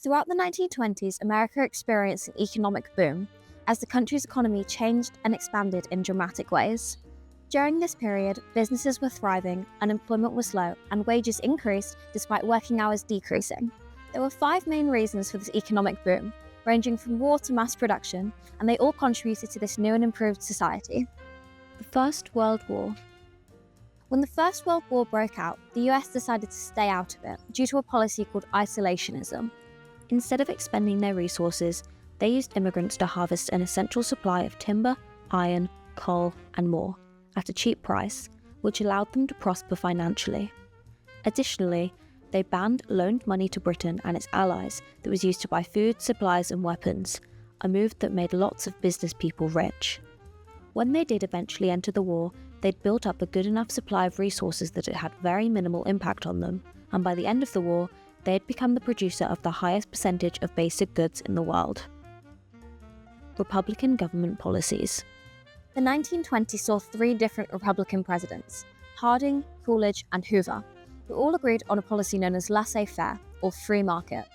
Throughout the 1920s, America experienced an economic boom as the country's economy changed and expanded in dramatic ways. During this period, businesses were thriving, unemployment was low, and wages increased despite working hours decreasing. There were 5 main reasons for this economic boom, ranging from war to mass production, and they all contributed to this new and improved society. The First World War. When the First World War broke out, the US decided to stay out of it due to a policy called isolationism. Instead of expending their resources, they used immigrants to harvest an essential supply of timber, iron, coal, and more, at a cheap price, which allowed them to prosper financially. Additionally, they banned loaned money to Britain and its allies that was used to buy food, supplies, and weapons, a move that made lots of business people rich. When they did eventually enter the war, they'd built up a good enough supply of resources that it had very minimal impact on them, and by the end of the war, they had become the producer of the highest percentage of basic goods in the world. Republican government policies. The 1920s saw 3 different Republican presidents, Harding, Coolidge, and Hoover, who all agreed on a policy known as laissez-faire, or free market.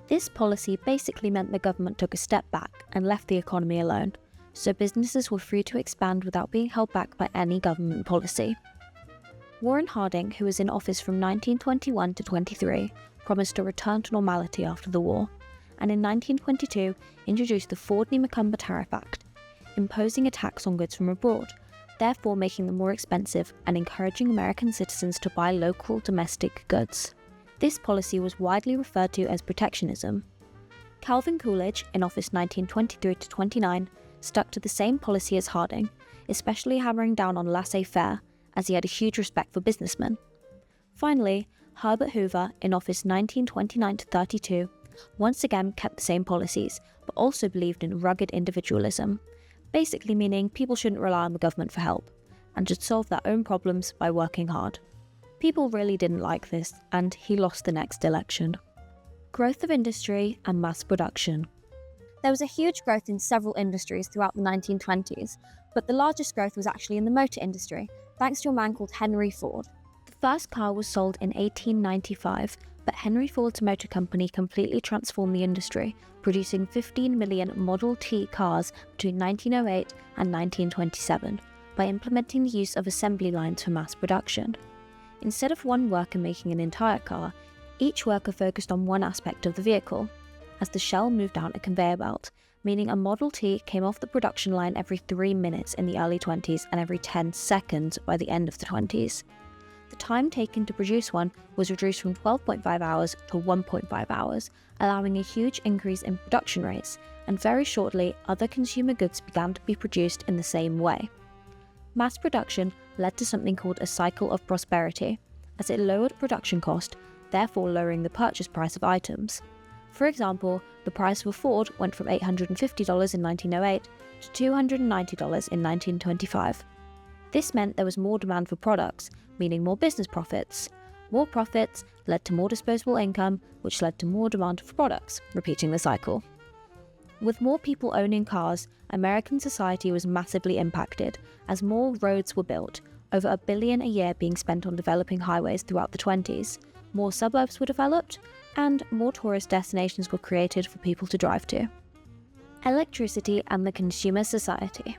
This policy basically meant the government took a step back and left the economy alone, so businesses were free to expand without being held back by any government policy. Warren Harding, who was in office from 1921 to 23, promised a return to normality after the war, and in 1922 introduced the Fordney-McCumber Tariff Act, imposing a tax on goods from abroad, therefore making them more expensive and encouraging American citizens to buy local domestic goods. This policy was widely referred to as protectionism. Calvin Coolidge, in office 1923 to 29, stuck to the same policy as Harding, especially hammering down on laissez-faire, as he had a huge respect for businessmen. Finally, Herbert Hoover, in office 1929 to 32, once again kept the same policies, but also believed in rugged individualism, basically meaning people shouldn't rely on the government for help, and should solve their own problems by working hard. People really didn't like this, and he lost the next election. Growth of industry and mass production. There was a huge growth in several industries throughout the 1920s, but the largest growth was actually in the motor industry, thanks to a man called Henry Ford. The first car was sold in 1895, but Henry Ford's motor company completely transformed the industry, producing 15 million Model T cars between 1908 and 1927 by implementing the use of assembly lines for mass production. Instead of one worker making an entire car, each worker focused on one aspect of the vehicle, as the shell moved down a conveyor belt, meaning a Model T came off the production line every 3 minutes in the early 20s and every 10 seconds by the end of the 20s. The time taken to produce one was reduced from 12.5 hours to 1.5 hours, allowing a huge increase in production rates, and very shortly other consumer goods began to be produced in the same way. Mass production led to something called a cycle of prosperity, as it lowered production cost, therefore lowering the purchase price of items. For example, the price of a Ford went from $850 in 1908 to $290 in 1925. This meant there was more demand for products, meaning more business profits. More profits led to more disposable income, which led to more demand for products, repeating the cycle. With more people owning cars, American society was massively impacted, as more roads were built, over $1 billion a year being spent on developing highways throughout the 20s, more suburbs were developed, and more tourist destinations were created for people to drive to. Electricity and the consumer society.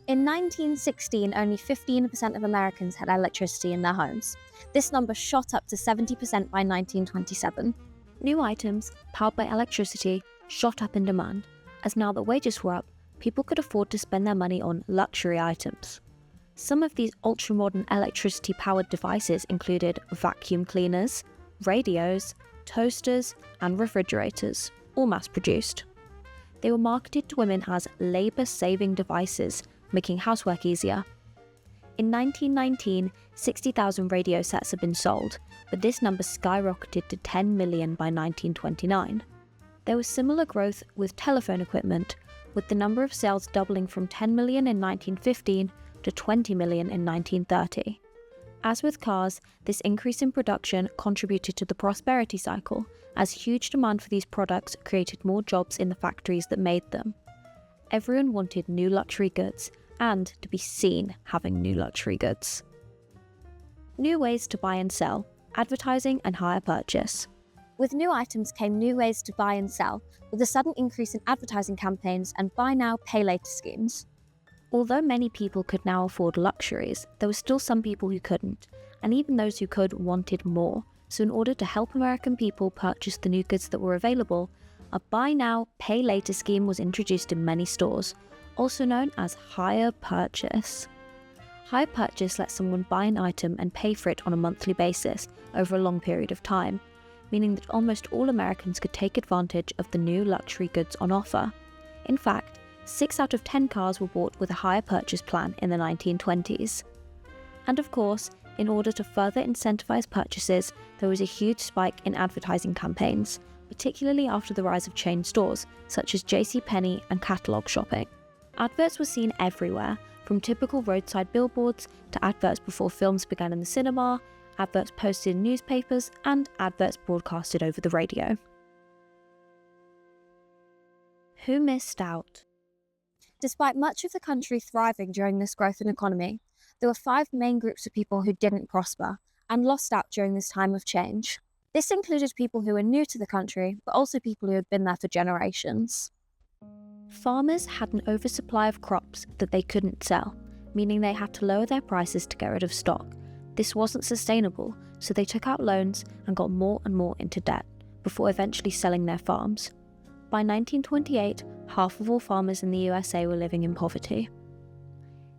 In 1916, only 15% of Americans had electricity in their homes. This number shot up to 70% by 1927. New items, powered by electricity, shot up in demand, as now that wages were up, people could afford to spend their money on luxury items. Some of these ultra-modern electricity-powered devices included vacuum cleaners, radios, toasters, and refrigerators, all mass-produced. They were marketed to women as labour-saving devices, making housework easier. In 1919, 60,000 radio sets had been sold, but this number skyrocketed to 10 million by 1929. There was similar growth with telephone equipment, with the number of sales doubling from 10 million in 1915 to 20 million in 1930. As with cars, this increase in production contributed to the prosperity cycle, as huge demand for these products created more jobs in the factories that made them. Everyone wanted new luxury goods, and to be seen having new luxury goods. New ways to buy and sell, advertising and hire purchase. With new items came new ways to buy and sell, with a sudden increase in advertising campaigns and buy now, pay later schemes. Although many people could now afford luxuries, there were still some people who couldn't, and even those who could wanted more. So in order to help American people purchase the new goods that were available, a buy now, pay later scheme was introduced in many stores, also known as hire purchase. Hire purchase lets someone buy an item and pay for it on a monthly basis over a long period of time, meaning that almost all Americans could take advantage of the new luxury goods on offer. In fact, 6 out of 10 cars were bought with a hire purchase plan in the 1920s. And of course, in order to further incentivize purchases, there was a huge spike in advertising campaigns, particularly after the rise of chain stores such as JCPenney and catalog shopping. Adverts were seen everywhere, from typical roadside billboards to adverts before films began in the cinema, adverts posted in newspapers, and adverts broadcasted over the radio. Who missed out? Despite much of the country thriving during this growth in economy, there were 5 main groups of people who didn't prosper and lost out during this time of change. This included people who were new to the country, but also people who had been there for generations. Farmers had an oversupply of crops that they couldn't sell, meaning they had to lower their prices to get rid of stock. This wasn't sustainable, so they took out loans and got more and more into debt, before eventually selling their farms. By 1928, half of all farmers in the USA were living in poverty.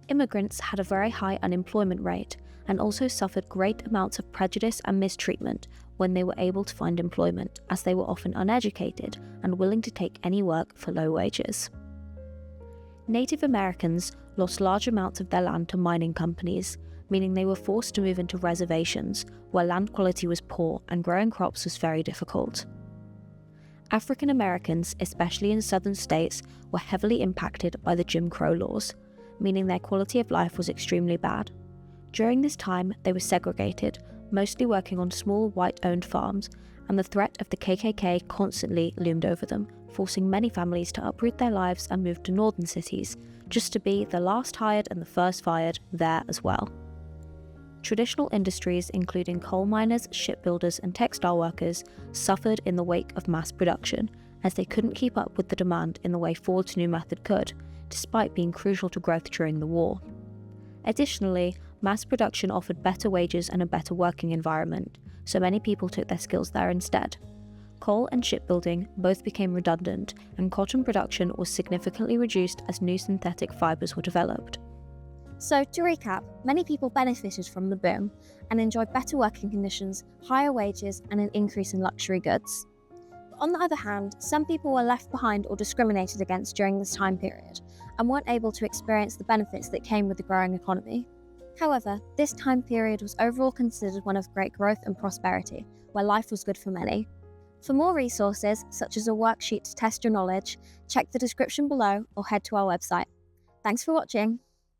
Immigrants had a very high unemployment rate and also suffered great amounts of prejudice and mistreatment when they were able to find employment, as they were often uneducated and willing to take any work for low wages. Native Americans lost large amounts of their land to mining companies, meaning they were forced to move into reservations where land quality was poor and growing crops was very difficult. African Americans, especially in southern states, were heavily impacted by the Jim Crow laws, meaning their quality of life was extremely bad. During this time, they were segregated, mostly working on small white-owned farms, and the threat of the KKK constantly loomed over them, forcing many families to uproot their lives and move to northern cities, just to be the last hired and the first fired there as well. Traditional industries, including coal miners, shipbuilders, and textile workers, suffered in the wake of mass production, as they couldn't keep up with the demand in the way Ford's new method could, despite being crucial to growth during the war. Additionally, mass production offered better wages and a better working environment, so many people took their skills there instead. Coal and shipbuilding both became redundant, and cotton production was significantly reduced as new synthetic fibers were developed. So, to recap, many people benefited from the boom and enjoyed better working conditions, higher wages, and an increase in luxury goods. But on the other hand, some people were left behind or discriminated against during this time period and weren't able to experience the benefits that came with the growing economy. However, this time period was overall considered one of great growth and prosperity, where life was good for many. For more resources, such as a worksheet to test your knowledge, check the description below or head to our website. Thanks for watching.